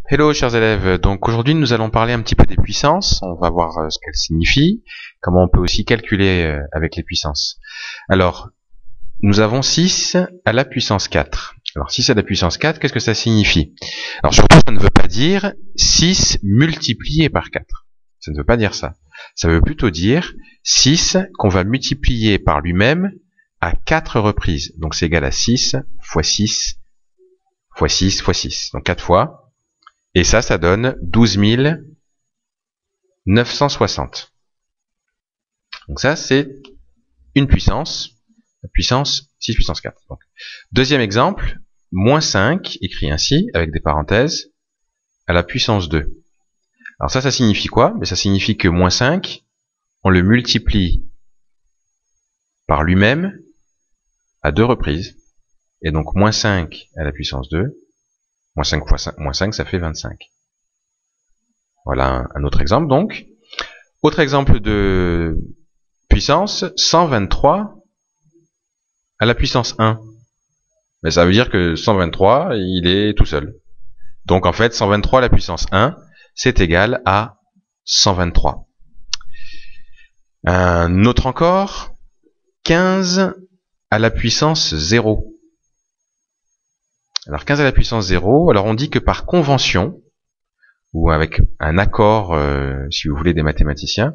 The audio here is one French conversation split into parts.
Hello chers élèves, donc aujourd'hui nous allons parler un petit peu des puissances, on va voir ce qu'elles signifient, comment on peut aussi calculer avec les puissances. Alors, nous avons 6 à la puissance 4. Alors 6 à la puissance 4, qu'est-ce que ça signifie? Alors surtout ça ne veut pas dire 6 multiplié par 4, ça ne veut pas dire ça. Ça veut plutôt dire 6 qu'on va multiplier par lui-même à 4 reprises. Donc c'est égal à 6 fois 6 fois 6 fois 6, donc 4 fois. Et ça donne 12 960. Donc ça, c'est une puissance, la puissance 6 puissance 4. Donc, deuxième exemple, moins 5, écrit ainsi, avec des parenthèses, à la puissance 2. Alors ça signifie quoi? Mais ça signifie que moins 5, on le multiplie par lui-même à 2 reprises. Et donc, moins 5 à la puissance 2, moins 5 fois 5, moins 5, ça fait 25. Voilà un autre exemple donc. Autre exemple de puissance, 123 à la puissance 1. Mais ça veut dire que 123, il est tout seul. Donc en fait, 123 à la puissance 1, c'est égal à 123. Un autre encore, 15 à la puissance 0. Alors 15 à la puissance 0, alors on dit que par convention, ou avec un accord, si vous voulez, des mathématiciens,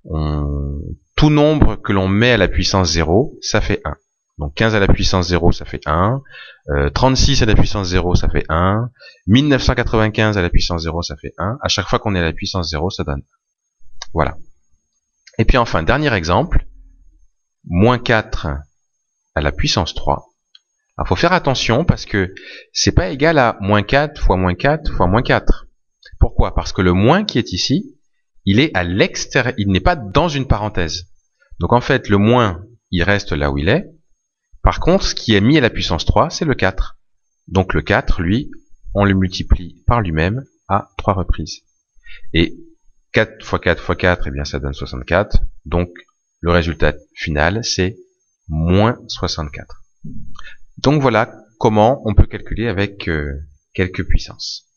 tout nombre que l'on met à la puissance 0, ça fait 1. Donc 15 à la puissance 0, ça fait 1. 36 à la puissance 0, ça fait 1. 1995 à la puissance 0, ça fait 1. À chaque fois qu'on est à la puissance 0, ça donne 1. Voilà. Et puis enfin, dernier exemple, moins 4 à la puissance 3. Alors, faut faire attention parce que c'est pas égal à moins 4 fois moins 4 fois moins 4. Pourquoi? Parce que le moins qui est ici, il est à l'extérieur, il n'est pas dans une parenthèse. Donc en fait, le moins, il reste là où il est. Par contre, ce qui est mis à la puissance 3, c'est le 4. Donc le 4, lui, on le multiplie par lui-même à 3 reprises. Et 4 fois 4 fois 4, eh bien ça donne 64. Donc le résultat final, c'est moins 64. Donc voilà comment on peut calculer avec quelques puissances.